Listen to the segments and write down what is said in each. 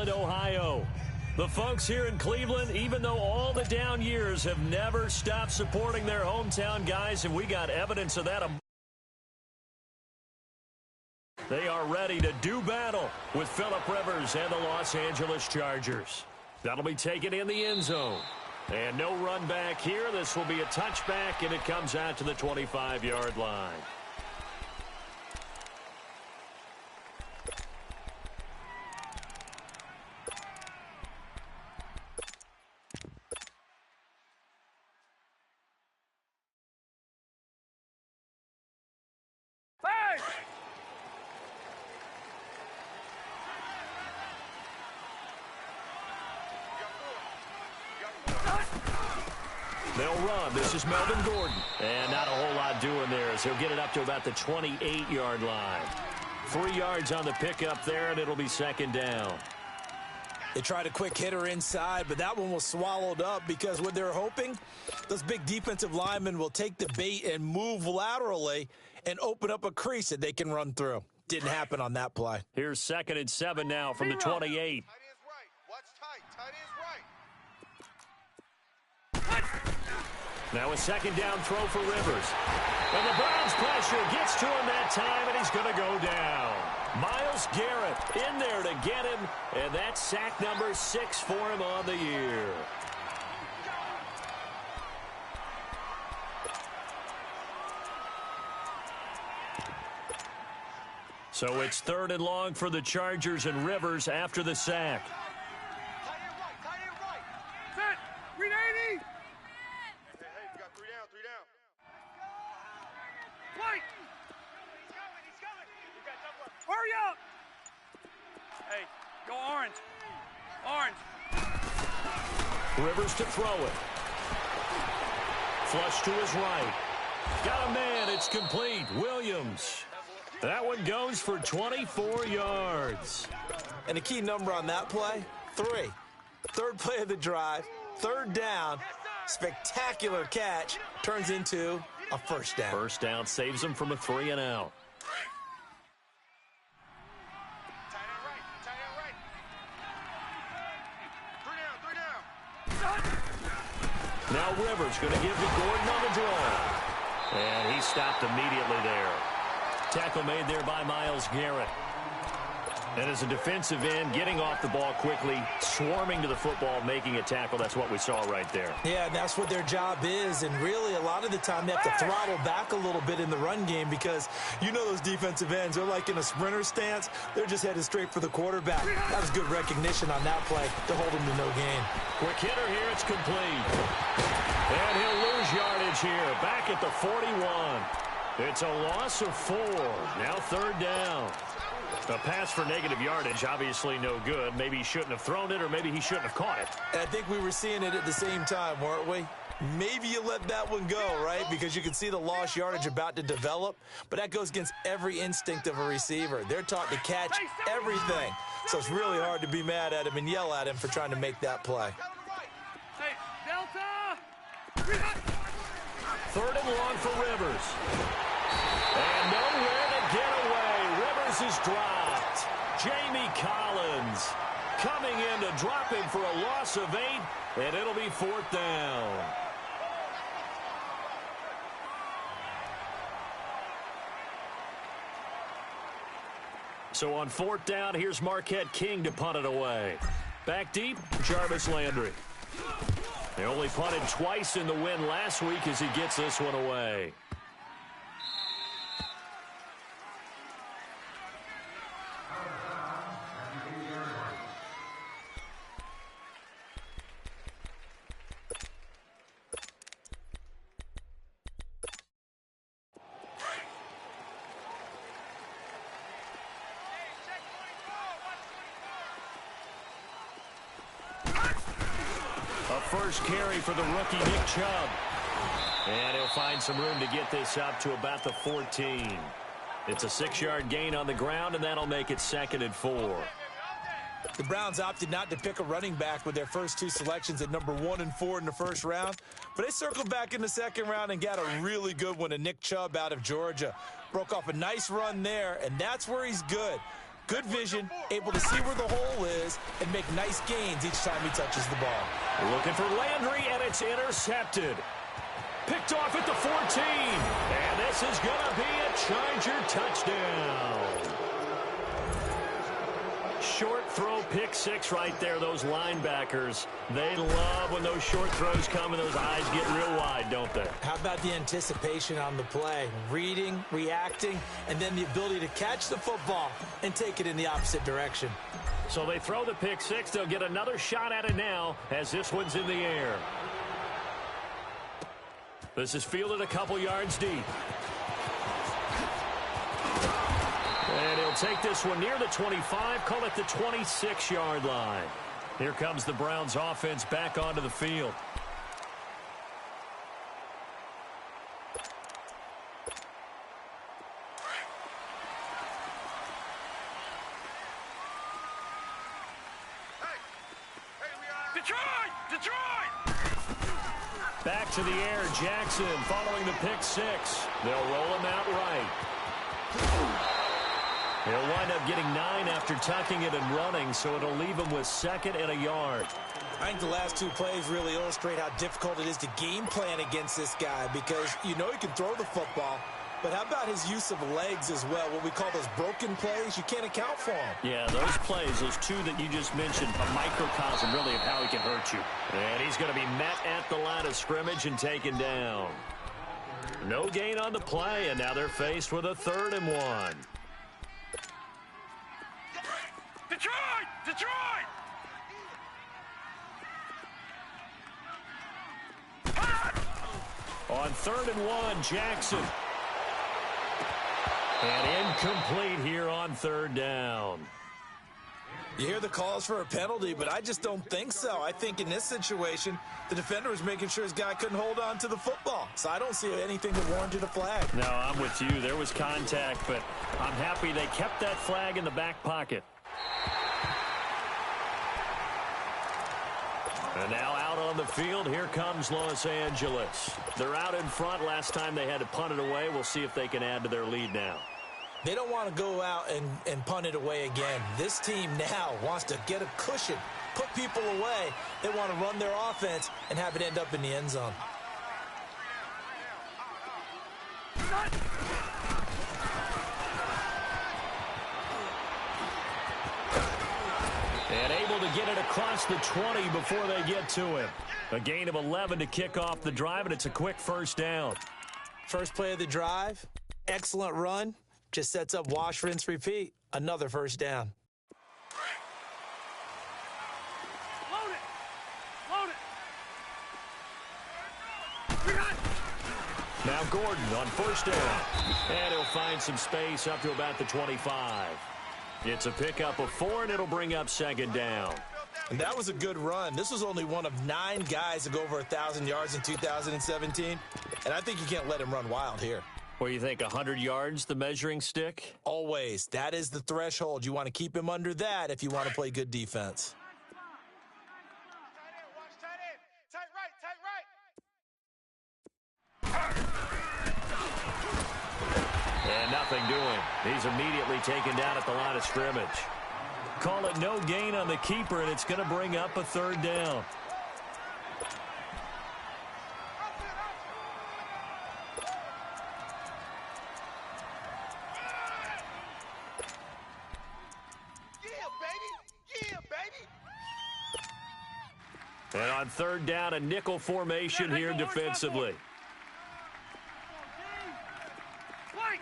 Cleveland, Ohio. The folks here in Cleveland, even though all the down years, have never stopped supporting their hometown guys, and we got evidence of that. They are ready to do battle with Phillip Rivers and the Los Angeles Chargers. That'll be taken in the end zone. And no run back here. This will be a touchback, and it comes out to the 25-yard line. They'll run. This is Melvin Gordon. And not a whole lot doing there as he'll get it up to about the 28-yard line. 3 yards on the pickup there, and it'll be second down. They tried a quick hitter inside, but that one was swallowed up because what they're hoping, those big defensive linemen will take the bait and move laterally and open up a crease that they can run through. Didn't happen on that play. Here's 2nd and 7 now from the 28. Now a second down throw for Rivers. And the Browns pressure gets to him that time, and he's going to go down. Myles Garrett in there to get him, and that's sack number 6 for him on the year. So it's 3rd and long for the Chargers, and Rivers after the sack. Rivers to throw it. Flush to his right. Got a man. It's complete. Williams. That one goes for 24 yards. And the key number on that play, 3. 3rd play of the drive. 3rd down. Spectacular catch. Turns into a first down. First down saves him from a 3 and out. Now Rivers going to give to Gordon on the draw. And he stopped immediately there. Tackle made there by Myles Garrett. And as a defensive end, getting off the ball quickly, swarming to the football, making a tackle. That's what we saw right there. Yeah, and that's what their job is. And really, a lot of the time, they have to throttle back a little bit in the run game because you know those defensive ends, they're like in a sprinter stance. They're just headed straight for the quarterback. That was good recognition on that play to hold him to no gain. Quick hitter here. It's complete. And he'll lose yardage here. Back at the 41. It's a loss of 4. Now 3rd down. A pass for negative yardage, obviously no good. Maybe he shouldn't have thrown it, or maybe he shouldn't have caught it. And I think we were seeing it at the same time, weren't we? Maybe you let that one go, right? Because you can see the lost yardage about to develop. But that goes against every instinct of a receiver. They're taught to catch everything. So it's really hard to be mad at him and yell at him for trying to make that play. Third and long for Rivers. And nowhere to get away. Rivers is dropped. Jamie Collins coming in to drop him for a loss of 8, and it'll be 4th down. So on 4th down, here's Marquette King to punt it away. Back deep, Jarvis Landry. They only punted twice in the win last week as he gets this one away. First carry for the rookie Nick Chubb. And he'll find some room to get this up to about the 14. It's a 6-yard gain on the ground, and that'll make it 2nd and 4. The Browns opted not to pick a running back with their first 2 selections at number 1 and 4 in the first round. But they circled back in the second round and got a really good one to Nick Chubb out of Georgia. Broke off a nice run there, and that's where he's good. Good vision, able to see where the hole is, and make nice gains each time he touches the ball. Looking for Landry, and it's intercepted. Picked off at the 14. And this is going to be a Charger touchdown. Short throw, pick six right there. Those linebackers, they love when those short throws come and those eyes get real wide, don't they? How about the anticipation on the play? Reading, reacting, and then the ability to catch the football and take it in the opposite direction. So they throw the pick six. They'll get another shot at it now as this one's in the air. This is fielded a couple yards deep. And he'll take this one near the 25, call it the 26-yard line. Here comes the Browns offense back onto the field. Back to the air, Jackson following the pick six. They'll roll him out right. He'll wind up getting 9 after tucking it and running, so it'll leave him with 2nd and a yard. I think the last two plays really illustrate how difficult it is to game plan against this guy because you know he can throw the football, but how about his use of legs as well? What we call those broken plays, you can't account for them. Yeah, those plays, those two that you just mentioned, a microcosm really of how he can hurt you. And he's going to be met at the line of scrimmage and taken down. No gain on the play, and now they're faced with a 3rd and 1. Detroit! Detroit! On 3rd and 1, Jackson. And incomplete here on 3rd down. You hear the calls for a penalty, but I just don't think so. I think in this situation, the defender was making sure his guy couldn't hold on to the football. So I don't see anything that warranted a flag. No, I'm with you. There was contact, but I'm happy they kept that flag in the back pocket. And now out on the field, here comes Los Angeles. They're out in front. Last time they had to punt it away. We'll see if they can add to their lead now. They don't want to go out and punt it away again. This team now wants to get a cushion, put people away. They want to run their offense and have it end up in the end zone. And able to get it across the 20 before they get to him. A gain of 11 to kick off the drive, and it's a quick 1st down. First play of the drive, excellent run. Just sets up wash, rinse, repeat. Another 1st down. Load it! Load it! Now Gordon on 1st down. And he'll find some space up to about the 25. It's a pickup of 4, and it'll bring up 2nd down. And that was a good run. This was only one of 9 guys to go over 1,000 yards in 2017. And I think you can't let him run wild here. What do you think, 100 yards, the measuring stick? Always. That is the threshold. You want to keep him under that if you want to play good defense. Tight right! And nothing doing. He's immediately taken down at the line of scrimmage. Call it no gain on the keeper, and it's going to bring up a 3rd down. And on 3rd down, a nickel formation here defensively. Hey!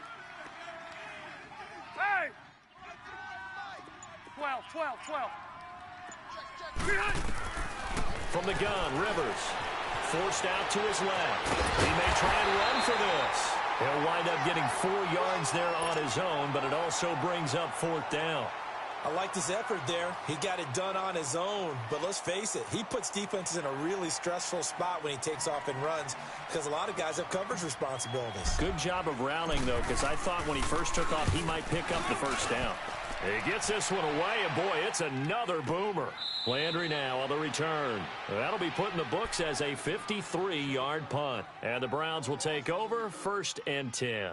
12. From the gun, Rivers. Forced out to his left. He may try and run for this. He'll wind up getting 4 yards there on his own, but it also brings up 4th down. I liked his effort there. He got it done on his own. But let's face it, he puts defenses in a really stressful spot when he takes off and runs because a lot of guys have coverage responsibilities. Good job of rounding, though, because I thought when he first took off, he might pick up the 1st down. He gets this one away, and boy, it's another boomer. Landry now on the return. That'll be put in the books as a 53-yard punt. And the Browns will take over 1st and 10.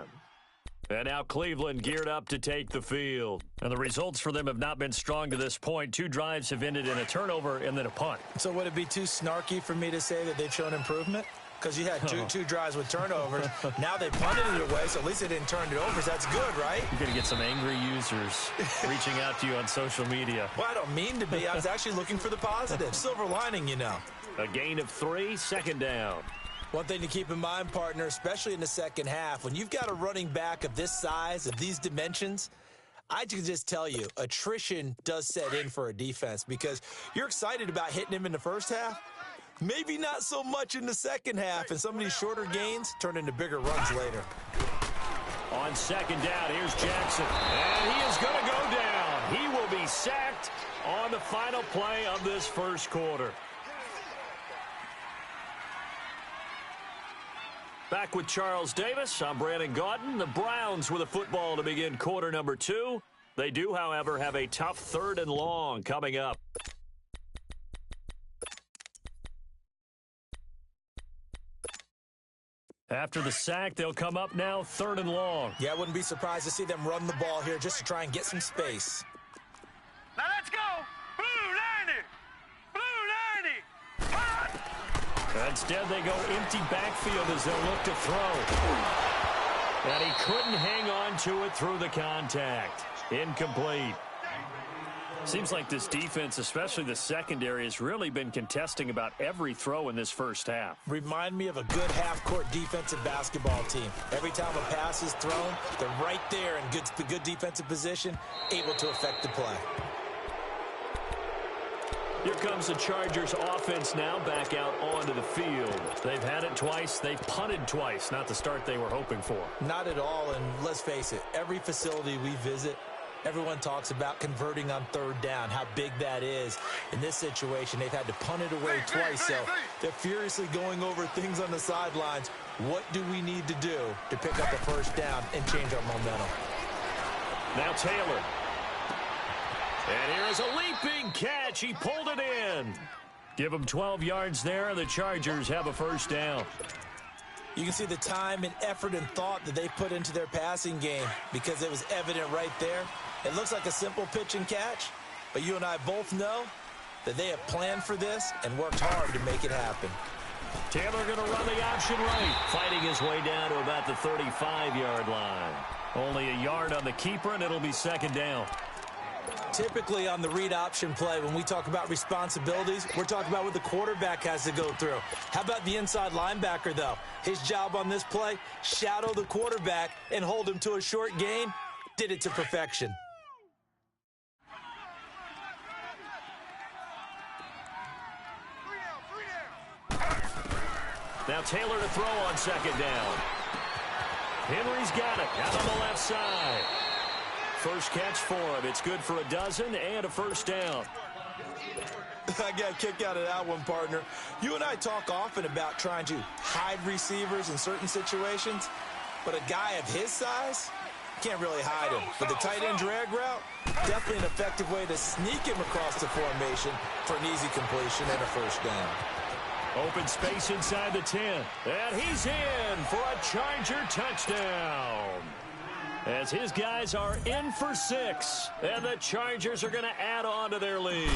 And now Cleveland geared up to take the field. And the results for them have not been strong to this point. 2 drives have ended in a turnover and then a punt. So would it be too snarky for me to say that they've shown improvement? Because you had two drives with turnovers. Now they punted it away, so at least they didn't turn it over. So that's good, right? You're going to get some angry users reaching out to you on social media. Well, I don't mean to be. I was actually looking for the positive. Silver lining, you know. A gain of 3, second down. One thing to keep in mind, partner, especially in the second half, when you've got a running back of this size, of these dimensions, I can just tell you, attrition does set in for a defense because you're excited about hitting him in the first half. Maybe not so much in the second half, and some of these shorter gains turn into bigger runs later. On second down, here's Jackson, and he is going to go down. He will be sacked on the final play of this first quarter. Back with Charles Davis, I'm Brandon Gaudin. The Browns with a football to begin quarter number 2. They do, however, have a tough 3rd and long coming up. After the sack, they'll come up now 3rd and long. Yeah, I wouldn't be surprised to see them run the ball here just to try and get some space. Now let's go. Blue 90. Blue 90. Hot. Instead, they go empty backfield as they'll look to throw. And he couldn't hang on to it through the contact. Incomplete. Seems like this defense, especially the secondary, has really been contesting about every throw in this first half. Remind me of a good half-court defensive basketball team. Every time a pass is thrown, they're right there in good defensive position, able to affect the play. Here comes the Chargers offense now back out onto the field. They've had it twice. They punted twice. Not the start they were hoping for. Not at all, and let's face it, every facility we visit, everyone talks about converting on 3rd down, how big that is. In this situation, they've had to punt it away twice, so they're furiously going over things on the sidelines. What do we need to do to pick up a first down and change our momentum? Now Taylor. And here is a leaping catch. He pulled it in. Give him 12 yards there, and the Chargers have a first down. You can see the time and effort and thought that they put into their passing game because it was evident right there. It looks like a simple pitch and catch, but you and I both know that they have planned for this and worked hard to make it happen. Taylor going to run the option right, fighting his way down to about the 35-yard line. Only a yard on the keeper, and it'll be second down. Typically on the read option play, when we talk about responsibilities, we're talking about what the quarterback has to go through. How about the inside linebacker, though? His job on this play, shadow the quarterback and hold him to a short gain. Did it to perfection. Now Taylor to throw on second down. Henry's got it out on the left side. First catch for him. It's good for a dozen and a first down. I got a kick out of that one, partner. You and I talk often about trying to hide receivers in certain situations, but a guy of his size, can't really hide him. But the tight end drag route, definitely an effective way to sneak him across the formation for an easy completion and a first down. Open space inside the 10. And he's in for a Charger touchdown. As his guys are in for 6. And the Chargers are going to add on to their lead.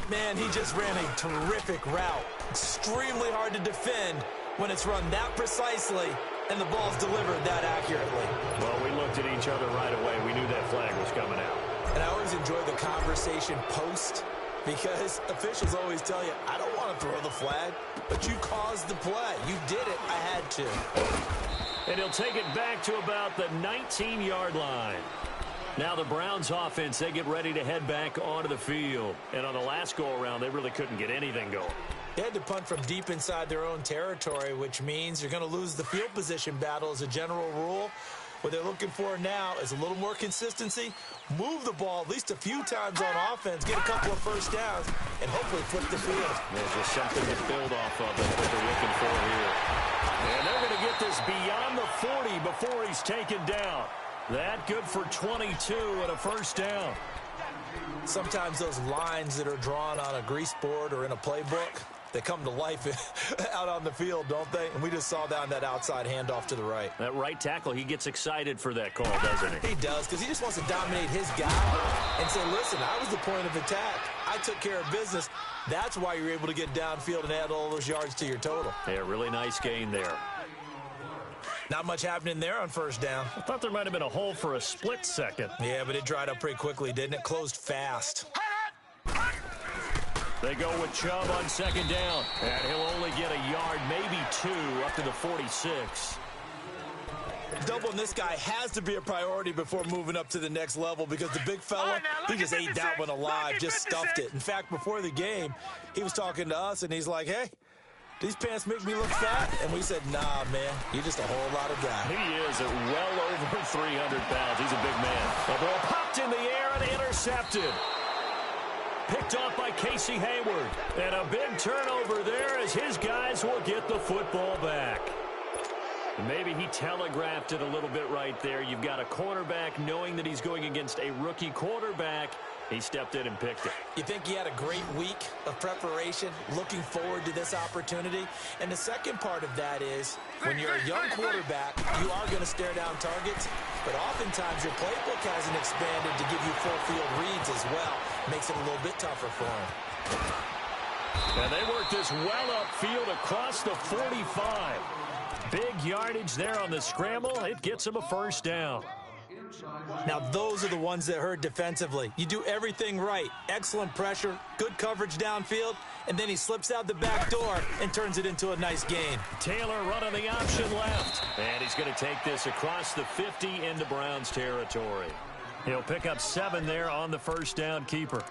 Man, he just ran a terrific route. Extremely hard to defend when it's run that precisely and the ball's delivered that accurately. Well, we looked at each other right away. We knew that flag was coming out. And I always enjoy the conversation post because officials always tell you, I don't want to throw the flag, but you caused the play. You did it. I had to. And he'll take it back to about the 19-yard line. Now the Browns offense, they get ready to head back onto the field. And on the last go-around, they really couldn't get anything going. They had to punt from deep inside their own territory, which means you're going to lose the field position battle as a general rule. What they're looking for now is a little more consistency, move the ball at least a few times on offense, get a couple of first downs, and hopefully flip the field. There's just something to build off of. That's what they're looking for here. And they're going to get this beyond the 40 before he's taken down. That good for 22 and a first down. Sometimes those lines that are drawn on a grease board or in a playbook, they come to life out on the field, don't they? And we just saw that on that outside handoff to the right. That right tackle, he gets excited for that call, doesn't he? He does, because he just wants to dominate his guy and say, listen, I was the point of attack. I took care of business. That's why you're able to get downfield and add all those yards to your total. Yeah, really nice gain there. Not much happening there on first down. I thought there might have been a hole for a split second. Yeah, but it dried up pretty quickly, didn't it? Closed fast. They go with Chubb on second down. And he'll only get a yard, maybe two, up to the 46. Doubling this guy has to be a priority before moving up to the next level because the big fella, he just ate that one alive, just stuffed it. In fact, before the game, he was talking to us, and he's like, hey, these pants make me look fat? And we said, nah, man, you're just a whole lot of guy. He is at well over 300 pounds. He's a big man. The ball popped in the air and intercepted. Picked off by Casey Hayward. And a big turnover there as his guys will get the football back. Maybe he telegraphed it a little bit right there. You've got a cornerback knowing that he's going against a rookie quarterback. He stepped in and picked it. You think he had a great week of preparation, looking forward to this opportunity? And the second part of that is, when you're a young quarterback, you are going to stare down targets, but oftentimes your playbook hasn't expanded to give you full field reads as well. Makes it a little bit tougher for him. And they work this well upfield across the 45. Big yardage there on the scramble. It gets him a first down. Now, those are the ones that hurt defensively. You do everything right. Excellent pressure, good coverage downfield, and then he slips out the back door and turns it into a nice gain. Taylor running the option left. And he's going to take this across the 50 into Browns territory. He'll pick up 7 there on the first down keeper.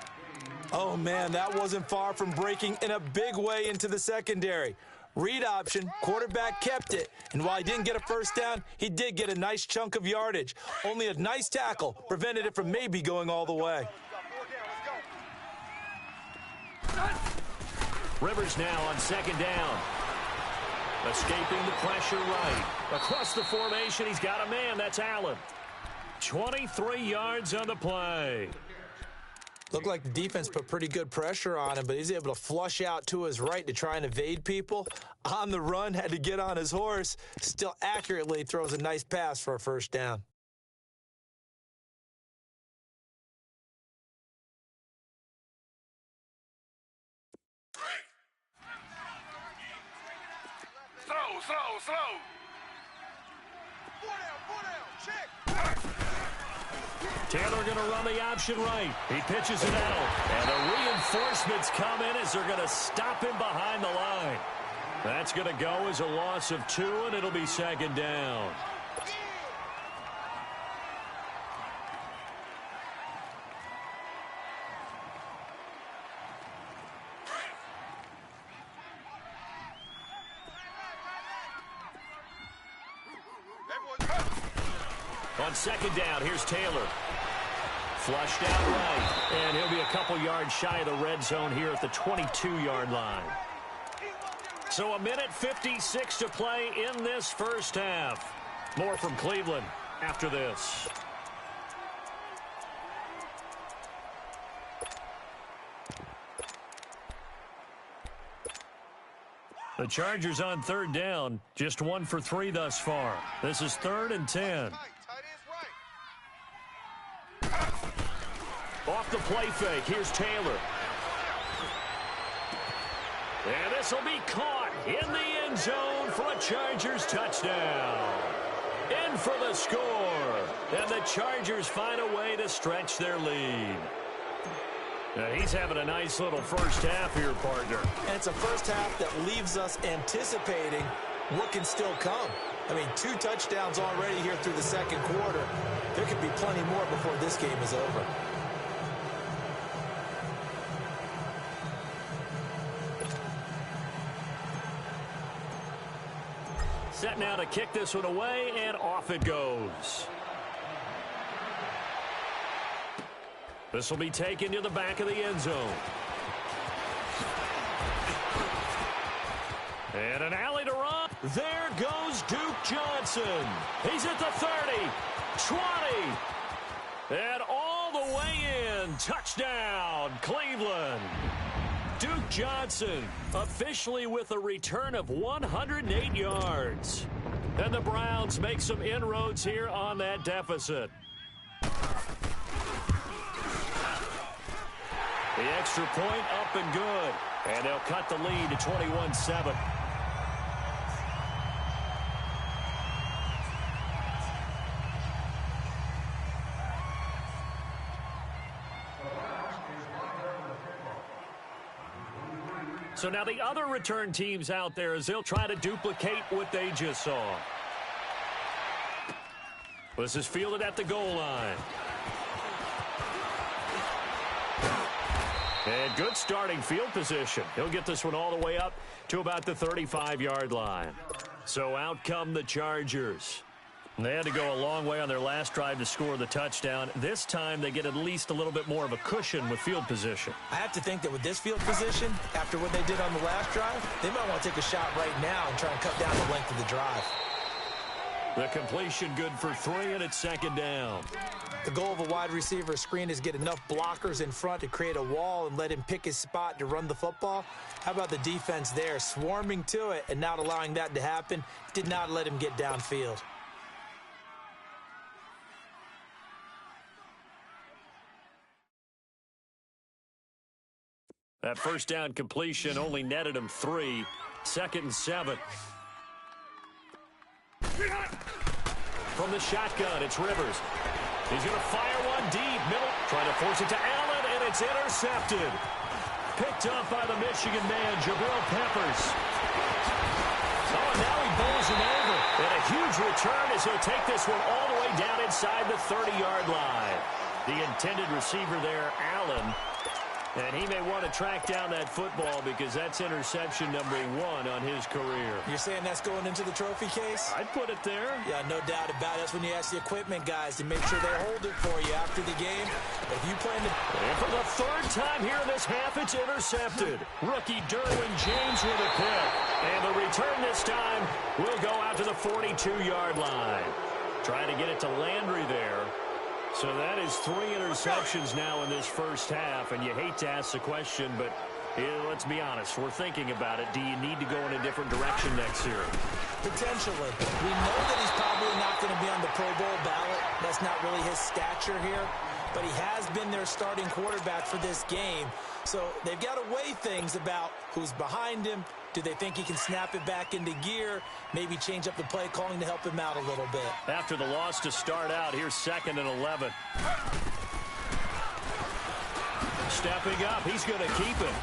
Oh, man, that wasn't far from breaking in a big way into the secondary. Read option, quarterback kept it, and while he didn't get a first down, he did get a nice chunk of yardage. Only a nice tackle prevented it from maybe going all the way. Rivers now on second down. Escaping the pressure right. Across the formation, he's got a man. That's Allen. 23 yards on the play. Looked like the defense put pretty good pressure on him, but he's able to flush out to his right to try and evade people. On the run, had to get on his horse. Still accurately throws a nice pass for a first down. Slow. Four down, check. Taylor going to run the option right. He pitches it out. And the reinforcements come in as they're going to stop him behind the line. That's going to go as a loss of 2, and it'll be second down. On second down, here's Taylor. Flushed out right. And he'll be a couple yards shy of the red zone here at the 22-yard line. So a minute 56 to play in this first half. More from Cleveland after this. The Chargers on third down, just 1 for 3 thus far. This is 3rd and 10. Off the play fake, here's Taylor. And this will be caught in the end zone for a Chargers touchdown. In for the score. And the Chargers find a way to stretch their lead. Now he's having a nice little first half here, partner. And it's a first half that leaves us anticipating what can still come. I mean, 2 touchdowns already here through the second quarter. There could be plenty more before this game is over. Set now to kick this one away, and off it goes. This will be taken to the back of the end zone. And an alley to run. There goes Duke Johnson. He's at the 30, 20, and all the way in. Touchdown, Cleveland. Duke Johnson officially with a return of 108 yards. And the Browns make some inroads here on that deficit. The extra point up and good. And they'll cut the lead to 21-7. So now the other return teams out there as they'll try to duplicate what they just saw. This is fielded at the goal line. And good starting field position. He'll get this one all the way up to about the 35-yard line. So out come the Chargers. They had to go a long way on their last drive to score the touchdown. This time they get at least a little bit more of a cushion with field position. I have to think that with this field position, after what they did on the last drive, they might want to take a shot right now and try and cut down the length of the drive. The completion good for 3, and it's second down. The goal of a wide receiver screen is get enough blockers in front to create a wall and let him pick his spot to run the football. How about the defense there, swarming to it and not allowing that to happen? Did not let him get downfield. That first down completion only netted him 3. 2nd and 7. From the shotgun, it's Rivers. He's going to fire one deep, middle, trying to force it to Allen, and it's intercepted. Picked up by the Michigan man, Jabril Peppers. Oh, and now he bowls him over. And a huge return as he'll take this one all the way down inside the 30-yard line. The intended receiver there, Allen. And he may want to track down that football because that's interception number 1 on his career. You're saying that's going into the trophy case? I'd put it there. Yeah, no doubt about it. That's when you ask the equipment guys to make sure they hold it for you after the game. If you plan to... And for the 3rd time here in this half, it's intercepted. Rookie Derwin James with a pick. And the return this time will go out to the 42-yard line. Trying to get it to Landry there. So that is 3 interceptions now in this first half, and you hate to ask the question, but let's be honest, we're thinking about it. Do you need to go in a different direction next year? Potentially. We know that he's probably not going to be on the Pro Bowl ballot. That's not really his stature here, but he has been their starting quarterback for this game. So they've got to weigh things about who's behind him. Do they think he can snap it back into gear? Maybe change up the play calling to help him out a little bit. After the loss to start out, here's 2nd and 11. Stepping up, he's going to keep it.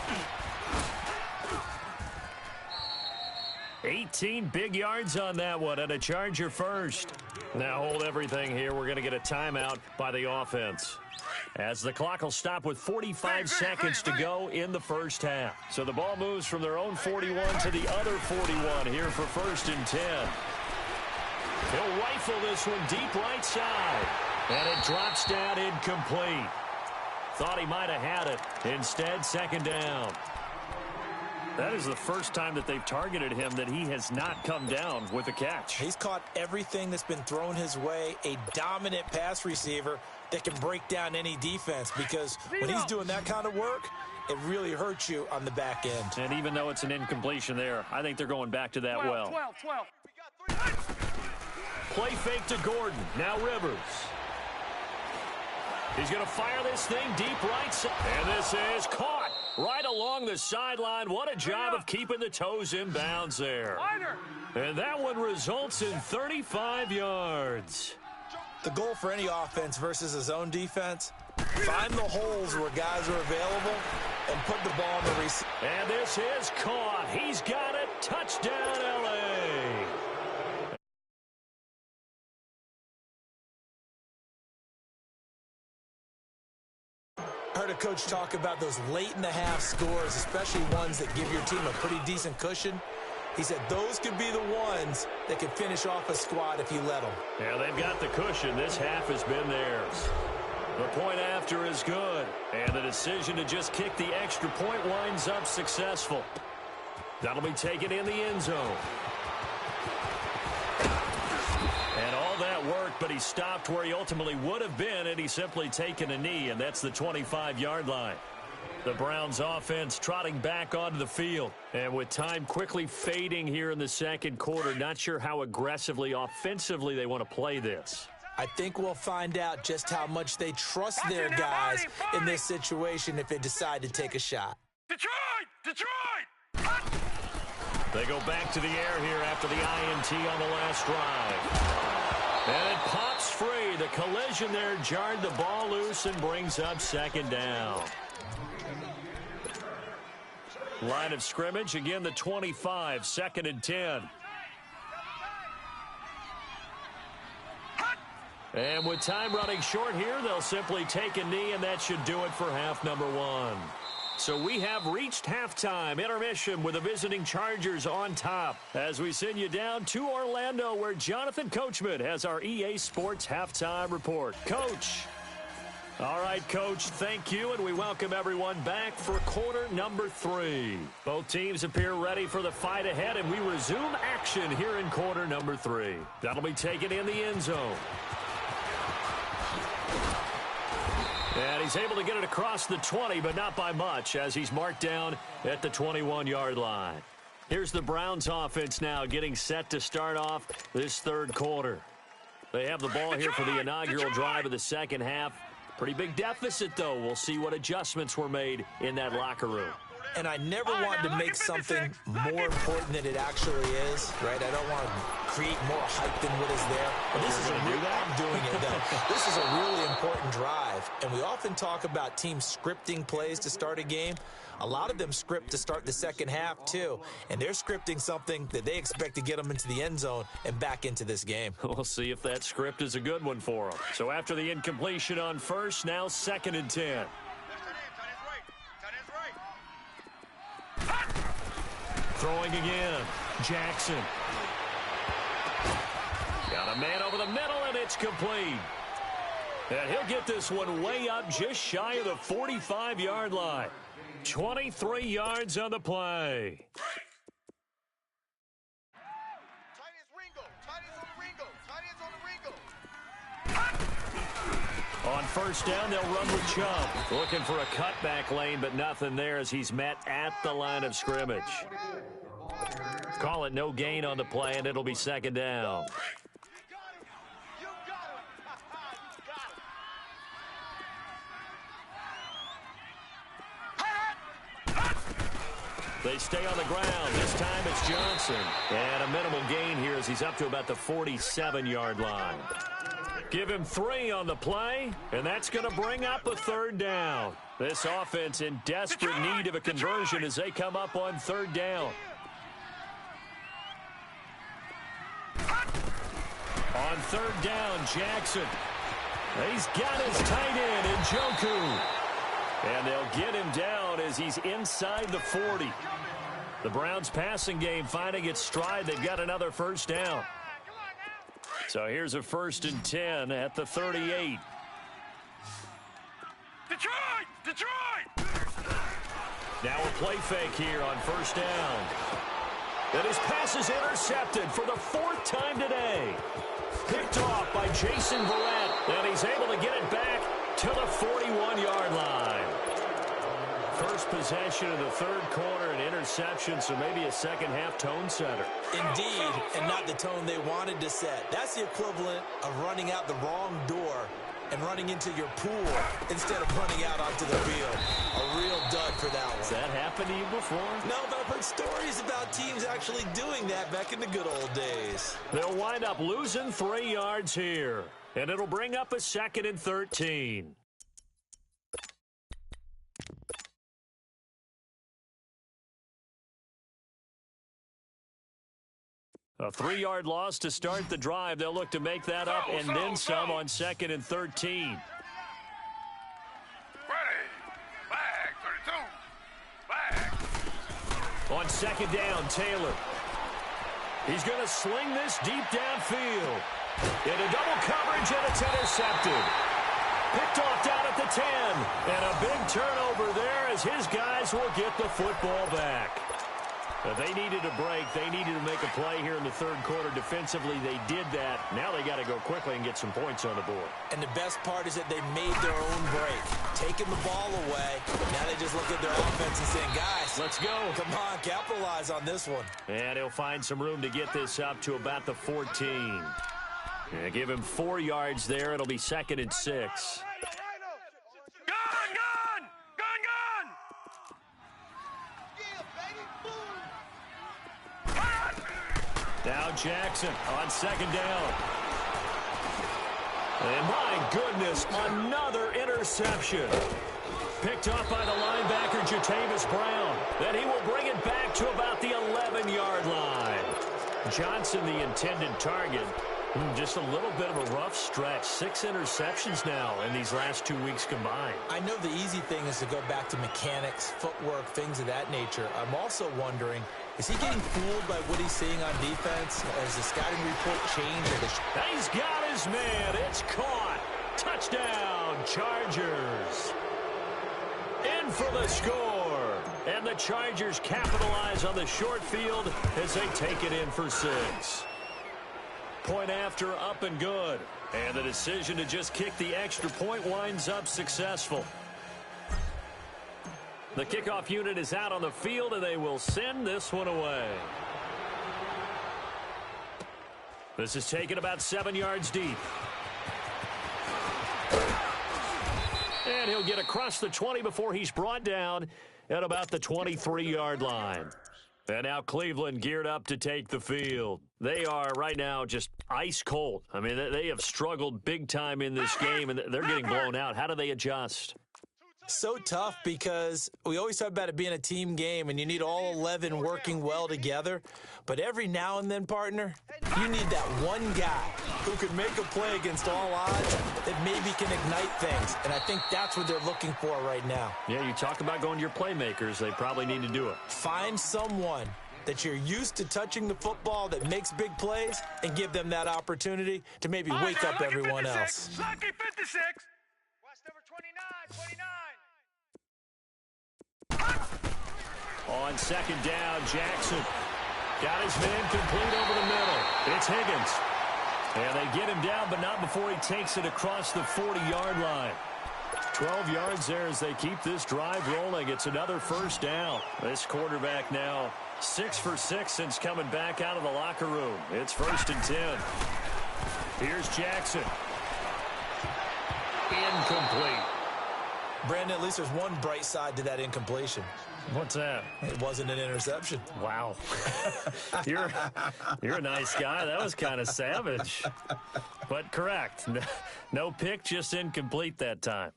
18 big yards on that one, and a Charger first. Now hold everything here. We're going to get a timeout by the offense, as the clock will stop with 45 seconds to go in the first half. So the ball moves from their own 41 to the other 41 here for 1st and 10. He'll rifle this one deep right side, and it drops down incomplete. Thought he might have had it. Instead, 2nd down. That is the first time that they've targeted him that he has not come down with a catch. He's caught everything that's been thrown his way. A dominant pass receiver that can break down any defense, because when he's doing that kind of work, it really hurts you on the back end. And even though it's an incompletion there, I think they're going back to that 12. Play fake to Gordon. Now Rivers. He's going to fire this thing deep right side. And this is caught right along the sideline. What a job of keeping the toes in bounds there. And that one results in 35 yards. The goal for any offense versus a zone defense, find the holes where guys are available and put the ball in the receiver. And this is caught. He's got it. Touchdown, L.A. I heard a coach talk about those late-in-the-half scores, especially ones that give your team a pretty decent cushion. He said those could be the ones that could finish off a squad if you let them. Yeah, they've got the cushion. This half has been theirs. The point after is good, and the decision to just kick the extra point winds up successful. That'll be taken in the end zone. And all that worked, but he stopped where he ultimately would have been, and he's simply taken a knee, and that's the 25-yard line. The Browns offense trotting back onto the field. And with time quickly fading here in the second quarter, not sure how aggressively, offensively they want to play this. I think we'll find out just how much they trust their guys in this situation if they decide to take a shot. Detroit! They go back to the air here after the INT on the last drive. And it pops free. The collision there jarred the ball loose and brings up second down. Line of scrimmage, again the 25, 2nd and 10. And with time running short here, they'll simply take a knee, and that should do it for half number one. So we have reached halftime, intermission with the visiting Chargers on top. As we send you down to Orlando, where Jonathan Coachman has our EA Sports halftime report. Coach. All right, Coach, thank you, and we welcome everyone back for quarter number 3. Both teams appear ready for the fight ahead, and we resume action here in quarter number 3. That'll be taken in the end zone. And he's able to get it across the 20, but not by much, as he's marked down at the 21-yard line. Here's the Browns offense now getting set to start off this third quarter. They have the ball here for the inaugural drive of the second half. Pretty big deficit, though. We'll see what adjustments were made in that locker room. And I never want to make something more important than it actually is, right? I don't want to create more hype than what is there. But this is a real, I'm doing it, though. This is a really important drive. And we often talk about teams scripting plays to start a game. A lot of them script to start the second half, too. And they're scripting something that they expect to get them into the end zone and back into this game. We'll see if that script is a good one for them. So after the incompletion on first, now 2nd and 10. Throwing again. Jackson. Got a man over the middle, and it's complete. And he'll get this one way up just shy of the 45-yard line. 23 yards on the play. On first down, they'll run with Chubb. Looking for a cutback lane, but nothing there as he's met at the line of scrimmage. Call it no gain on the play, and it'll be second down. They stay on the ground. This time it's Johnson. And a minimal gain here as he's up to about the 47-yard line. Give him 3 on the play, and that's going to bring up a third down. This offense in desperate need of a conversion as they come up on third down. On third down, Jackson. He's got his tight end in Njoku. And they'll get him down as he's inside the 40. The Browns passing game finding its stride. They've got another first down. So here's a 1st and 10 at the 38. Detroit! Now a play fake here on first down. And his pass is intercepted for the 4th time today. Picked off by Jason Verrett, and he's able to get it back to the 41-yard line. First possession of the third quarter, an interception, so maybe a second-half tone setter. Indeed, and not the tone they wanted to set. That's the equivalent of running out the wrong door and running into your pool instead of running out onto the field. A real dud for that one. Has that happened to you before? No, but I've heard stories about teams actually doing that back in the good old days. They'll wind up losing 3 yards here, and it'll bring up a 2nd and 13. A 3-yard loss to start the drive. They'll look to make that up and then some on 2nd and 13. Ready. Flag, 32. Flag. On 2nd down, Taylor. He's going to sling this deep downfield. Into double coverage, and it's intercepted. Picked off down at the 10. And a big turnover there as his guys will get the football back. If they needed a break, they needed to make a play here in the third quarter. Defensively, they did that. Now they got to go quickly and get some points on the board. And the best part is that they made their own break, taking the ball away. Now they just look at their offense and saying, guys, let's go. Come on, capitalize on this one. And he'll find some room to get this up to about the 14. Yeah, give him 4 yards there. It'll be 2nd and 6. Now Jackson on 2nd down. And my goodness, another interception. Picked off by the linebacker, Jatavis Brown. Then he will bring it back to about the 11-yard line. Johnson, the intended target. Just a little bit of a rough stretch. 6 interceptions now in these last 2 weeks combined. I know the easy thing is to go back to mechanics, footwork, things of that nature. I'm also wondering, is he getting fooled by what he's seeing on defense? Has the scouting report changed? He's got his man. It's caught. Touchdown, Chargers. In for the score. And the Chargers capitalize on the short field as they take it in for 6. Point after, up and good. And the decision to just kick the extra point winds up successful. The kickoff unit is out on the field, and they will send this one away. This is taken about 7 yards deep. And he'll get across the 20 before he's brought down at about the 23-yard line. And now Cleveland geared up to take the field. They are right now just ice cold. I mean, they have struggled big time in this game, and they're getting blown out. How do they adjust? So tough because we always talk about it being a team game, and you need all 11 working well together. But every now and then, partner, you need that one guy who can make a play against all odds that maybe can ignite things. And I think that's what they're looking for right now. Yeah, you talk about going to your playmakers. They probably need to do it. Find someone that you're used to touching the football that makes big plays and give them that opportunity to maybe wake up everyone else. Lucky 56. Watch number 29, 29. On 2nd down, Jackson got his man complete over the middle. It's Higgins. And they get him down, but not before he takes it across the 40-yard line. 12 yards there as they keep this drive rolling. It's another 1st down. This quarterback now 6 for 6 since coming back out of the locker room. It's 1st and 10. Here's Jackson. Incomplete. Brandon, at least there's one bright side to that incompletion. What's that? It wasn't an interception. Wow. You're a nice guy. That was kind of savage. But correct. No pick, just incomplete that time.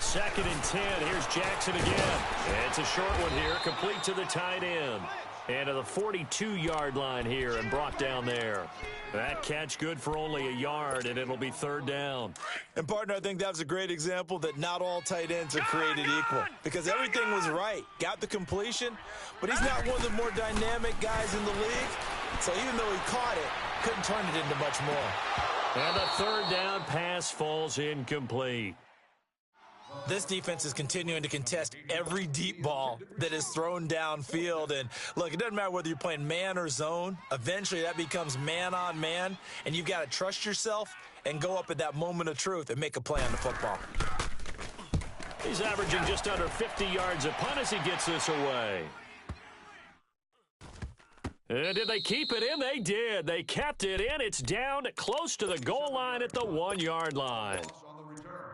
2nd and 10. Here's Jackson again. It's a short one here, complete to the tight end. And to the 42-yard line here and brought down there. That catch good for only a yard, and it'll be 3rd down. And, partner, I think that was a great example that not all tight ends are created equal. Because everything was right. Got the completion, but he's not one of the more dynamic guys in the league. So even though he caught it, couldn't turn it into much more. And the 3rd down pass falls incomplete. This defense is continuing to contest every deep ball that is thrown downfield. And, look, it doesn't matter whether you're playing man or zone. Eventually that becomes man on man, and you've got to trust yourself and go up at that moment of truth and make a play on the football. He's averaging just under 50 yards a punt as he gets this away. And did they keep it in? They did. They kept it in. It's down close to the goal line at the 1-yard line.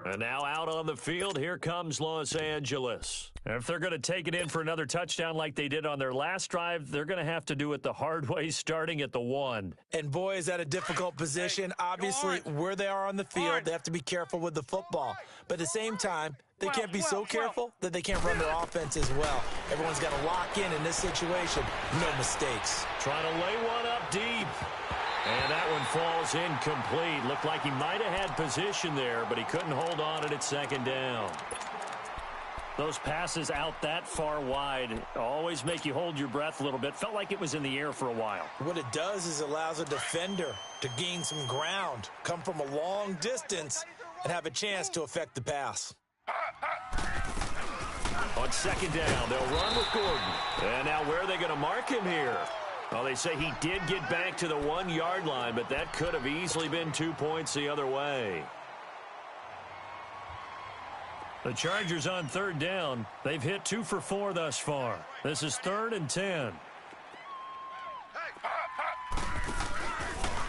And now out on the field, here comes Los Angeles. If they're going to take it in for another touchdown like they did on their last drive, they're going to have to do it the hard way, starting at the 1. And, boy, is that a difficult position. Obviously, where they are on the field, they have to be careful with the football. But at the same time, they can't be so careful that they can't run their offense as well. Everyone's got to lock in this situation. No mistakes. Trying to lay one up deep. And that one falls incomplete. Looked like he might have had position there, but he couldn't hold on it at 2nd down. Those passes out that far wide always make you hold your breath a little bit. Felt like it was in the air for a while. What it does is it allows a defender to gain some ground, come from a long distance, and have a chance to affect the pass. On second down, they'll run with Gordon. And now where are they going to mark him here? Well, they say he did get back to the 1-yard line, but that could have easily been 2 points the other way. The Chargers on third down. They've hit 2 for 4 thus far. This is 3rd and 10.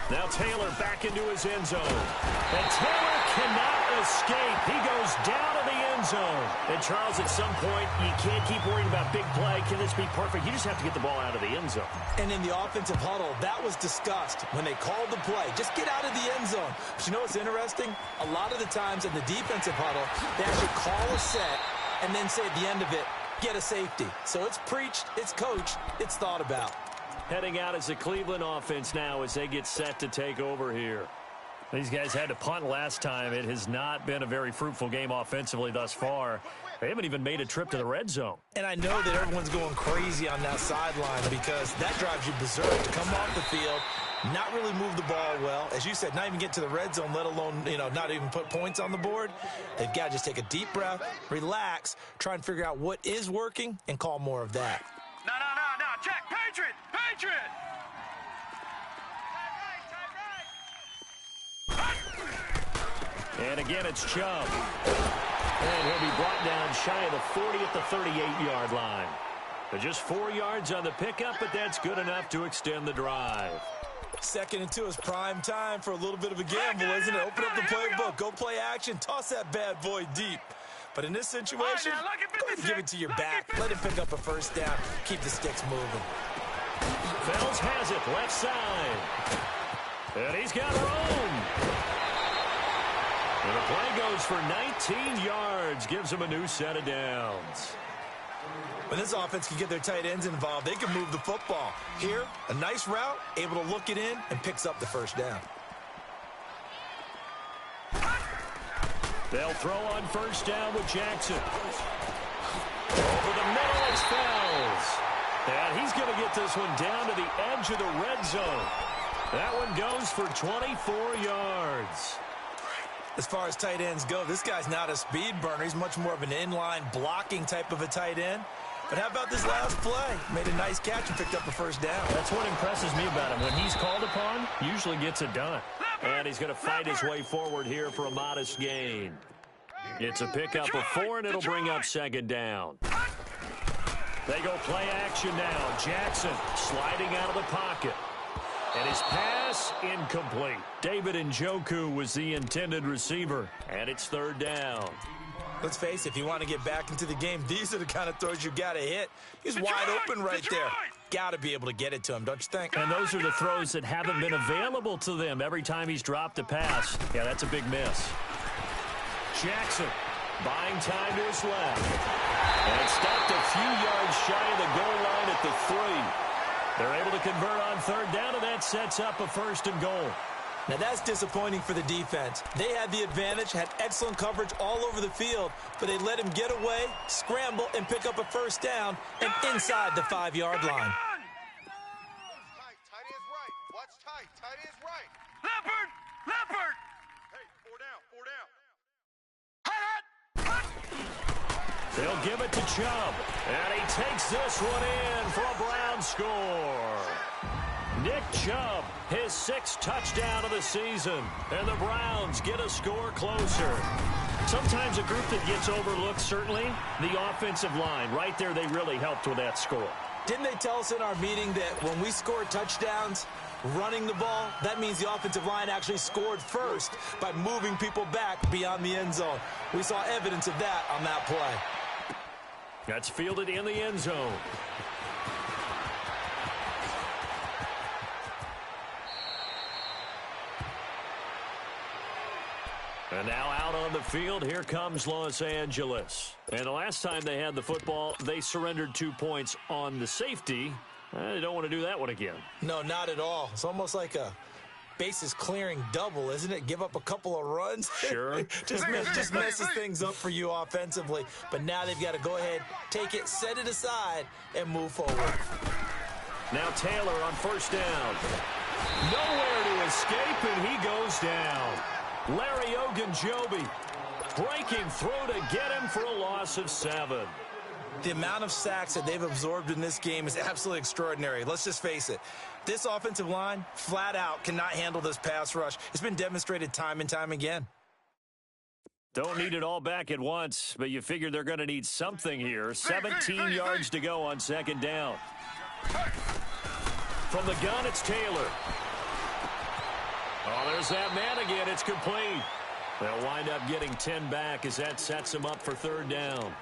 Now Taylor back into his end zone. And Taylor cannot escape. He goes down to the end zone. And Charles, at some point, you can't keep worrying about big play. Can this be perfect? You just have to get the ball out of the end zone. And in the offensive huddle, that was discussed when they called the play. Just get out of the end zone. But you know what's interesting? A lot of the times in the defensive huddle, they actually call a set and then say at the end of it, get a safety. So it's preached, it's coached, it's thought about. Heading out as the Cleveland offense now as they get set to take over here. These guys had to punt last time. It has not been a very fruitful game offensively thus far. They haven't even made a trip to the red zone. And I know that everyone's going crazy on that sideline because that drives you berserk to come off the field, not really move the ball well. As you said, not even get to the red zone, let alone, not even put points on the board. They've got to just take a deep breath, relax, try and figure out what is working, and call more of that. No. Check. Patriot. And again, it's Chubb. And he'll be brought down shy of the 40 at the 38-yard line. But just 4 yards on the pickup, but that's good enough to extend the drive. 2nd and 2 is prime time for a little bit of a gamble, isn't it? Open up the playbook, go play action, toss that bad boy deep. But in this situation, go ahead and give it to your back. Let him pick up a first down. Keep the sticks moving. Fells has it, left side. And he's got room. And the play goes for 19 yards. Gives him a new set of downs. When this offense can get their tight ends involved, they can move the football. Here, a nice route, able to look it in, and picks up the first down. They'll throw on first down with Jackson. Over the middle, it's Fells. And he's going to get this one down to the edge of the red zone. That one goes for 24 yards. As far as tight ends go, this guy's not a speed burner. He's much more of an inline blocking type of a tight end. But how about this last play? Made a nice catch and picked up a first down. That's what impresses me about him. When he's called upon, usually gets it done. And he's going to fight his way forward here for a modest gain. It's a pickup of 4, and it'll bring up second down. They go play action now. Jackson sliding out of the pocket. And his pass incomplete. David Njoku was the intended receiver. And it's 3rd down. Let's face it, if you want to get back into the game, these are the kind of throws you got to hit. He's wide open right there. Got to be able to get it to him, don't you think? And those are the throws that haven't been available to them every time he's dropped a pass. Yeah, that's a big miss. Jackson buying time to his left. And stopped a few yards shy of the goal line at the 3. They're able to convert on 3rd down, and that sets up a 1st and goal. Now, that's disappointing for the defense. They had the advantage, had excellent coverage all over the field, but they let him get away, scramble, and pick up a first down and inside the 5-yard line. Tight is right. Watch tight. Tight is right. Leopard. Hey, 4 down. They'll give it to Chubb, and he takes this one in for a Brown score. Nick Chubb, his 6th touchdown of the season, and the Browns get a score closer. Sometimes a group that gets overlooked, certainly, the offensive line. Right there, they really helped with that score. Didn't they tell us in our meeting that when we score touchdowns, running the ball, that means the offensive line actually scored first by moving people back beyond the end zone. We saw evidence of that on that play. That's fielded in the end zone. And now out on the field, here comes Los Angeles. And the last time they had the football, they surrendered 2 points on the safety. They don't want to do that one again. No, not at all. It's almost like a bases clearing double, isn't it? Give up a couple of runs. Sure. just messes things up for you offensively. But now they've got to go ahead, take it, set it aside, and move forward. Now Taylor on first down. Nowhere to escape, and he goes down. Larry Ogunjobi breaking through to get him for a loss of 7. The amount of sacks that they've absorbed in this game is absolutely extraordinary. Let's just face it. This offensive line, flat out, cannot handle this pass rush. It's been demonstrated time and time again. Don't need it all back at once, but you figure they're going to need something here. 17 yards to go on second down. From the gun, it's Taylor. Oh, there's that man again. It's complete. They'll wind up getting 10 back as that sets them up for third down.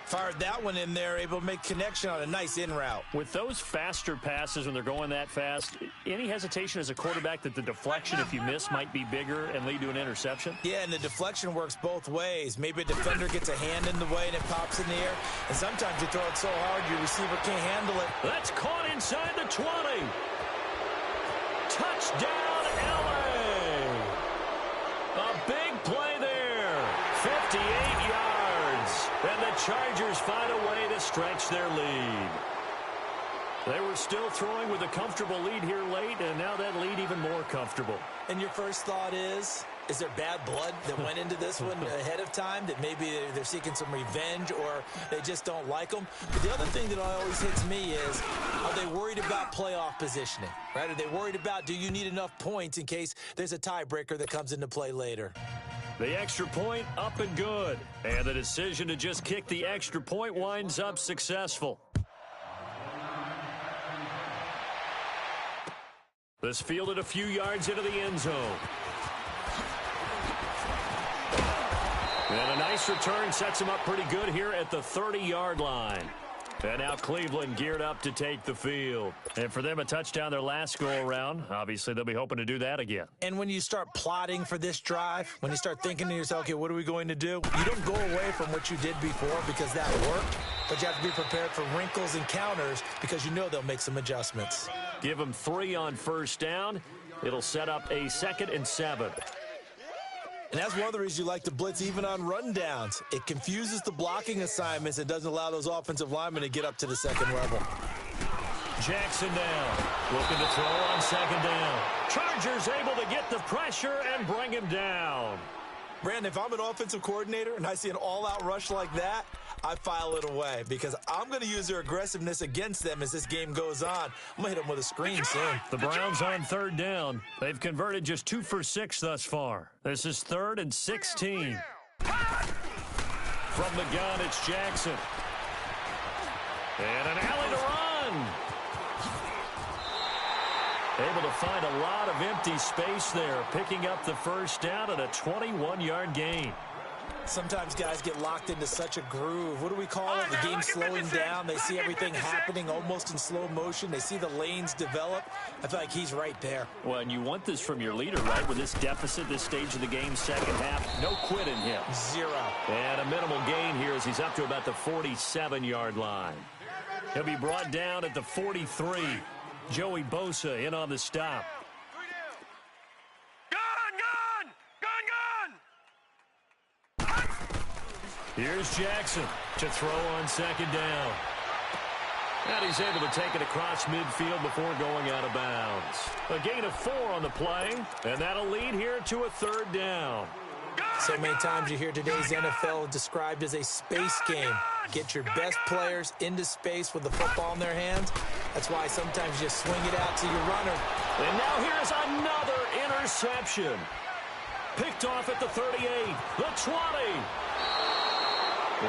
Fired that one in there, able to make connection on a nice in route. With those faster passes when they're going that fast, any hesitation as a quarterback that the deflection, if you miss, might be bigger and lead to an interception? Yeah, and the deflection works both ways. Maybe a defender gets a hand in the way and it pops in the air. And sometimes you throw it so hard your receiver can't handle it. That's caught inside the 20. Touchdown, L.A. A big play there. 58 yards. And the Chargers find a way to stretch their lead. They were still throwing with a comfortable lead here late, and now that lead even more comfortable. And your first thought is there bad blood that went into this one ahead of time, that maybe they're seeking some revenge or they just don't like them? But the other thing that always hits me is, are they worried about playoff positioning, right? Are they worried about, do you need enough points in case there's a tiebreaker that comes into play later? The extra point up and good. And the decision to just kick the extra point winds up successful. This fielded a few yards into the end zone. And a nice return sets him up pretty good here at the 30-yard line. And now Cleveland geared up to take the field. And for them, a touchdown their last go-around. Obviously, they'll be hoping to do that again. And when you start plotting for this drive, when you start thinking to yourself, okay, what are we going to do? You don't go away from what you did before because that worked, but you have to be prepared for wrinkles and counters because you know they'll make some adjustments. Give them 3 on first down. It'll set up a 2nd and 7. And that's one of the reasons you like to blitz even on rundowns. It confuses the blocking assignments. It doesn't allow those offensive linemen to get up to the second level. Jackson down. Looking to throw on second down. Chargers able to get the pressure and bring him down. Brandon, if I'm an offensive coordinator and I see an all-out rush like that, I file it away because I'm going to use their aggressiveness against them as this game goes on. I'm going to hit them with a screen soon. The Browns on third down. They've converted just 2 for 6 thus far. This is 3rd and 16. From the gun, it's Jackson. And an alley to run. Able to find a lot of empty space there, picking up the first down at a 21-yard gain. Sometimes guys get locked into such a groove. What do we call it? The game's slowing down. They see everything happening almost in slow motion. They see the lanes develop. I feel like he's right there. Well, and you want this from your leader, right? With this deficit, this stage of the game, second half, no quit in him. 0. And a minimal gain here as he's up to about the 47-yard line. He'll be brought down at the 43. Joey Bosa in on the stop. Here's Jackson to throw on second down. And he's able to take it across midfield before going out of bounds. A gain of 4 on the play, and that'll lead here to a third down. So many times you hear today's NFL described as a space game. Get your best players into space with the football in their hands. That's why sometimes you just swing it out to your runner. And now here's another interception. Picked off at the 38, the 20.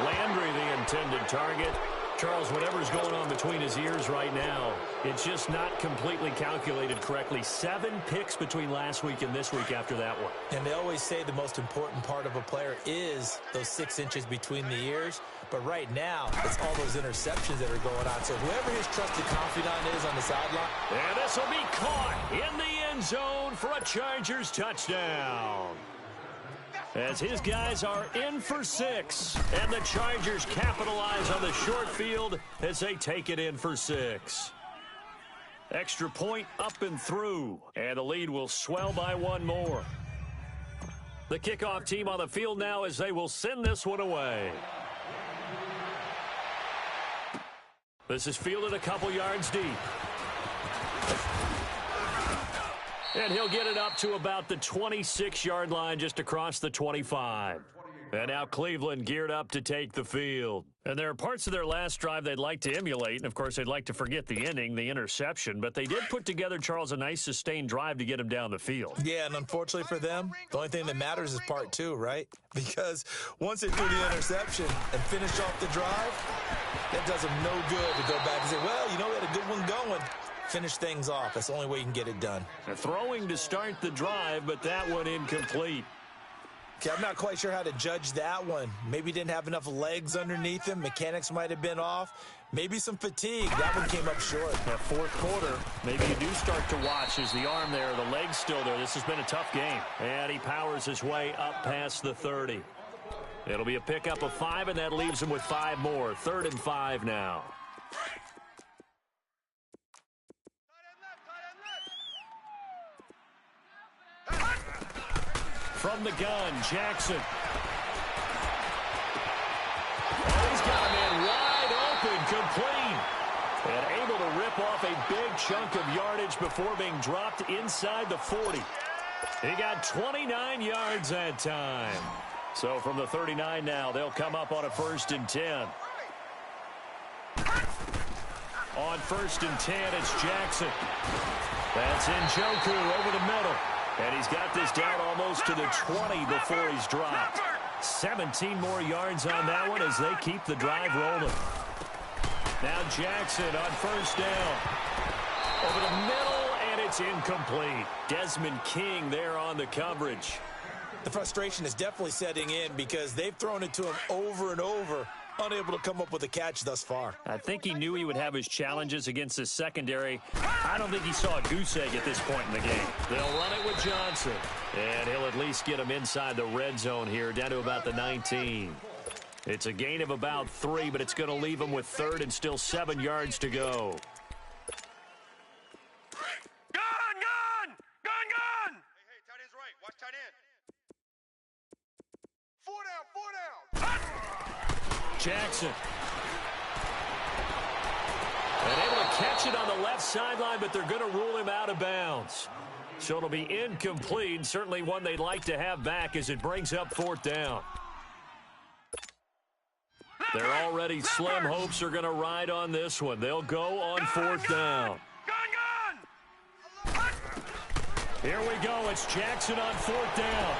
Landry, the intended target. Charles, whatever's going on between his ears right now, it's just not completely calculated correctly. 7 picks between last week and this week after that one. And they always say the most important part of a player is those 6 inches between the ears. But right now, it's all those interceptions that are going on. So whoever his trusted confidant is on the sideline. And this will be caught in the end zone for a Chargers touchdown. As his guys are in for 6, and the Chargers capitalize on the short field as they take it in for 6. Extra point up and through, and the lead will swell by 1 more. The kickoff team on the field now as they will send this one away. This is fielded a couple yards deep. And he'll get it up to about the 26-yard line just across the 25. And now Cleveland geared up to take the field. And there are parts of their last drive they'd like to emulate. And, of course, they'd like to forget the inning, the interception. But they did put together, Charles, a nice sustained drive to get him down the field. Yeah, and unfortunately for them, the only thing that matters is part two, right? Because once they threw the interception and finished off the drive, that does them no good to go back and say, well, you know, we had a good one going. Finish things off. That's the only way you can get it done. Throwing to start the drive, but that one incomplete. Okay, I'm not quite sure how to judge that one. Maybe didn't have enough legs underneath him. Mechanics might have been off. Maybe some fatigue. That one came up short. That fourth quarter, maybe you do start to watch as the arm there, the leg's still there. This has been a tough game. And he powers his way up past the 30. It'll be a pickup of 5, and that leaves him with 5 more. 3rd and 5 now. From the gun, Jackson. Oh, he's got a man wide open, complete. And able to rip off a big chunk of yardage before being dropped inside the 40. He got 29 yards that time. So from the 39 now, they'll come up on a 1st and 10. On 1st and 10, it's Jackson. That's Njoku over the middle. And he's got this down almost to the 20 before he's dropped. 17 more yards on that one as they keep the drive rolling. Now Jackson on 1st down. Over the middle, and it's incomplete. Desmond King there on the coverage. The frustration is definitely setting in because they've thrown it to him over and over, unable to come up with a catch thus far. I think he knew he would have his challenges against his secondary. I don't think he saw a goose egg at this point in the game. They'll run it with Johnson, and he'll at least get him inside the red zone here, down to about the 19. It's a gain of about 3, but it's going to leave him with 3rd and still 7 yards to go. Gun! Hey, tight end's right. Watch tight end. 4 down. Jackson. And able to catch it on the left sideline, but they're going to rule him out of bounds. So it'll be incomplete. Certainly one they'd like to have back as it brings up 4th down. Their already slim hopes are going to ride on this one. They'll go on 4th down. Here we go. It's Jackson on 4th down.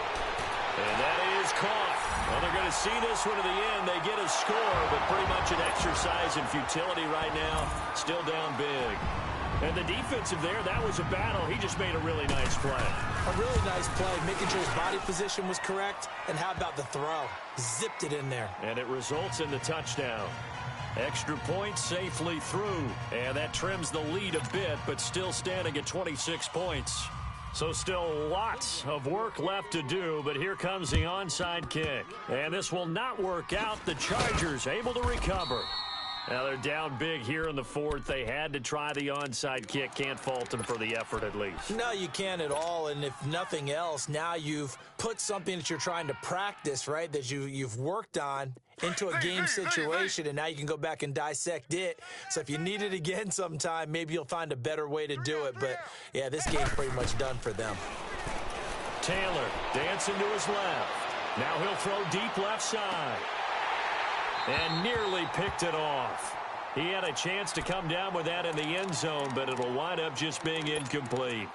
And that is caught. Well, they're going to see this one to the end. They get a score, but pretty much an exercise in futility right now. Still down big. And the defensive there, that was a battle. He just made a really nice play. A really nice play, making sure his body position was correct. And how about the throw? Zipped it in there. And it results in the touchdown. Extra point safely through. And that trims the lead a bit, but still standing at 26 points. So still lots of work left to do, but here comes the onside kick. And this will not work out. The Chargers able to recover. Now they're down big here in the 4th. They had to try the onside kick. Can't fault them for the effort at least. No, you can't at all. And if nothing else, now you've put something that you're trying to practice, right, that you've worked on into a game situation, and now you can go back and dissect it. So if you need it again sometime, maybe you'll find a better way to do it. But, yeah, this game's pretty much done for them. Taylor dancing to his left. Now he'll throw deep left side. And nearly picked it off. He had a chance to come down with that in the end zone, but it'll wind up just being incomplete.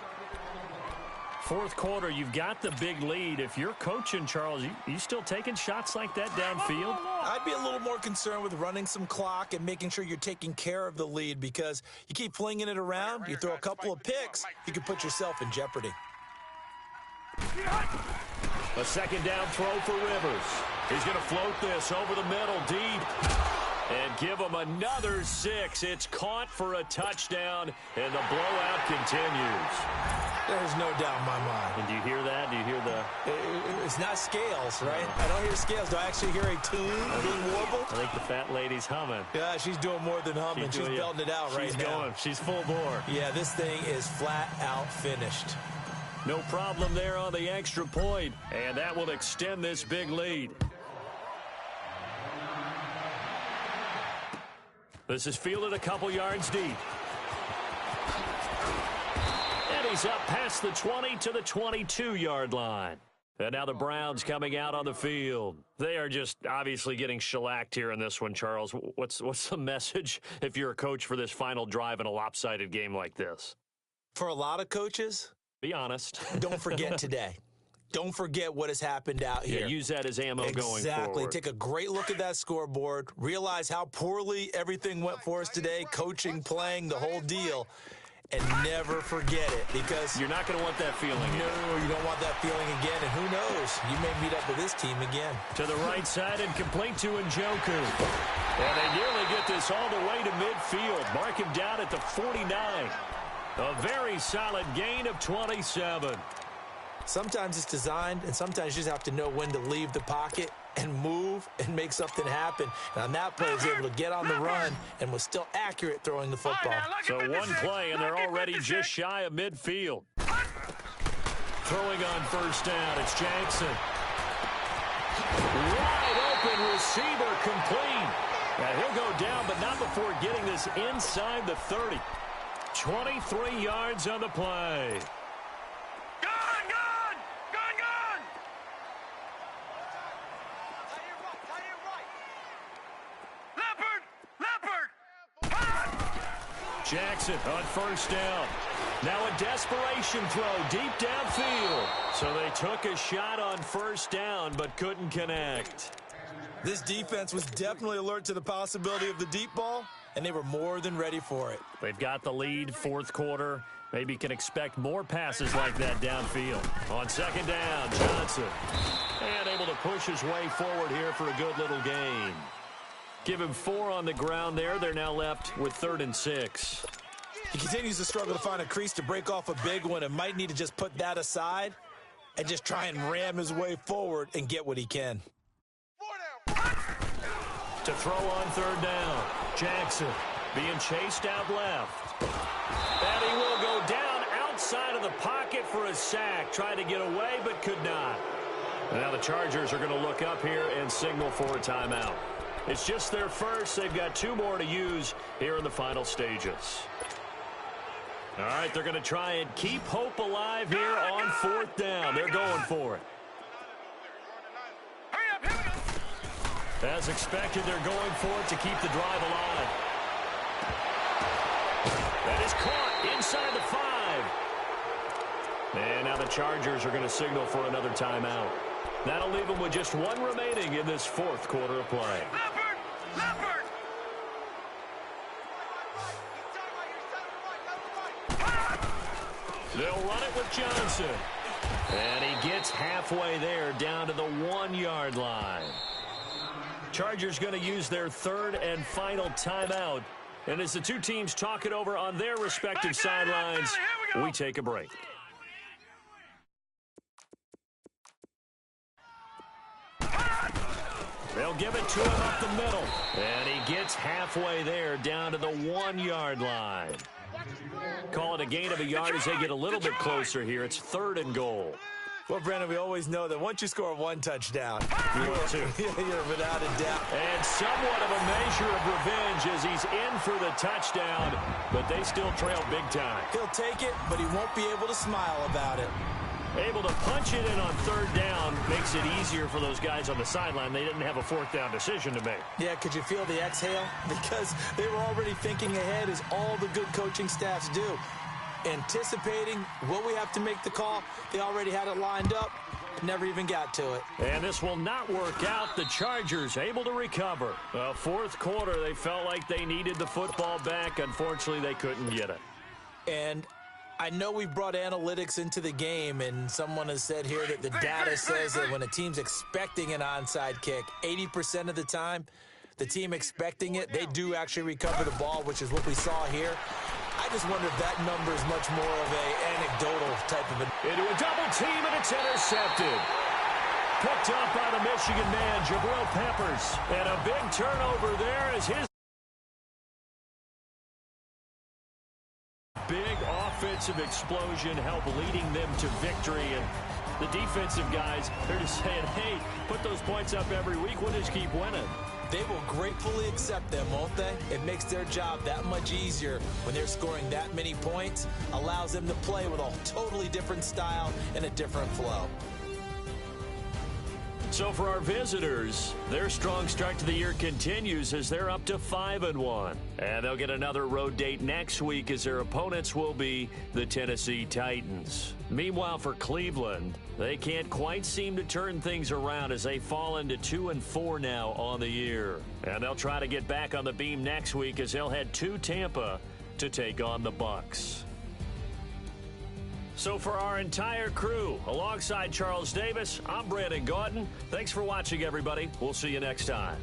4th quarter, you've got the big lead. If you're coaching, Charles, you still taking shots like that downfield? I'd be a little more concerned with running some clock and making sure you're taking care of the lead, because you keep flinging it around, you throw a couple of picks, you can put yourself in jeopardy. A 2nd down throw for Rivers. He's going to float this over the middle deep and give him another 6. It's caught for a touchdown, and the blowout continues. There's no doubt in my mind. And do you hear that? Do you hear the... It's not scales, right? I don't hear scales. Do I actually hear a tune being warbled? I think the fat lady's humming. Yeah, she's doing more than humming. She's belting it out right now. She's going. She's full bore. Yeah, this thing is flat out finished. No problem there on the extra point, and that will extend this big lead. This is fielded a couple yards deep. And he's up past the 20 to the 22-yard line. And now the Browns coming out on the field. They are just obviously getting shellacked here in this one, Charles. What's the message if you're a coach for this final drive in a lopsided game like this? For a lot of coaches, be honest. Don't forget today. Don't forget what has happened out here. Yeah, use that as ammo going forward. Exactly. Take a great look at that scoreboard. Realize how poorly everything went for us today, coaching, playing, the whole deal. And never forget it, because you're not going to want that feeling again. No, you don't want that feeling again, and who knows? You may meet up with this team again. To the right side and complete to Njoku. And they nearly get this all the way to midfield. Mark him down at the 49. A very solid gain of 27. Sometimes it's designed, and sometimes you just have to know when to leave the pocket and move and make something happen. And on that play, he was able to get on the run and was still accurate throwing the football. So one play, and they're already just shy of midfield. Throwing on first down, it's Jackson. Wide open receiver, complete. And he'll go down, but not before getting this inside the 30. 23 yards on the play. Jackson on first down. Now a desperation throw deep downfield. So they took a shot on first down but couldn't connect. This defense was definitely alert to the possibility of the deep ball, and they were more than ready for it. They've got the lead, fourth quarter. Maybe can expect more passes like that downfield. On second down, Johnson. And able to push his way forward here for a good little gain. Give him 4 on the ground there. They're now left with 3rd and 6. He continues to struggle to find a crease to break off a big one and might need to just put that aside and just try and ram his way forward and get what he can. To throw on 3rd down, Jackson being chased out left. And he will go down outside of the pocket for a sack. Tried to get away but could not. And now the Chargers are going to look up here and signal for a timeout. It's just their first. They've got 2 more to use here in the final stages. All right, they're going to try and keep hope alive here on 4th down. They're going for it. As expected, they're going for it to keep the drive alive. That is caught inside the 5. And now the Chargers are going to signal for another timeout. That'll leave them with just 1 remaining in this 4th quarter of play. They'll run it with Johnson. And he gets halfway there down to the 1-yard line. Chargers going to use their 3rd and final timeout. And as the 2 teams talk it over on their respective sidelines, we take a break. They'll give it to him up the middle. And he gets halfway there down to the 1-yard line. Call it a gain of a yard as they get a little bit closer here. It's 3rd and goal. Well, Brandon, we always know that once you score 1 touchdown, you're without a doubt. And somewhat of a measure of revenge as he's in for the touchdown, but they still trail big time. He'll take it, but he won't be able to smile about it. Able to punch it in on 3rd down makes it easier for those guys on the sideline. They didn't have a 4th down decision to make. Yeah, could you feel the exhale? Because they were already thinking ahead, as all the good coaching staffs do. Anticipating what we have to make the call. They already had it lined up. Never even got to it. And this will not work out. The Chargers able to recover. 4th quarter, they felt like they needed the football back. Unfortunately, they couldn't get it. And I know we brought analytics into the game, and someone has said here that the data says that when a team's expecting an onside kick, 80% of the time, the team expecting it, they do actually recover the ball, which is what we saw here. I just wonder if that number is much more of a anecdotal type of into a double team, and it's intercepted. Picked up by the Michigan man, Jabril Peppers. And a big turnover there as his big offensive explosion helped leading them to victory. And the defensive guys, they're just saying, hey, put those points up every week. We'll just keep winning. They will gratefully accept them, won't they? It makes their job that much easier when they're scoring that many points. Allows them to play with a totally different style and a different flow. So for our visitors, their strong start to the year continues as they're up to 5-1. And they'll get another road date next week as their opponents will be the Tennessee Titans. Meanwhile, for Cleveland, they can't quite seem to turn things around as they fall into 2-4 now on the year. And they'll try to get back on the beam next week as they'll head to Tampa to take on the Bucs. So for our entire crew, alongside Charles Davis, I'm Brandon Gaudin. Thanks for watching, everybody. We'll see you next time.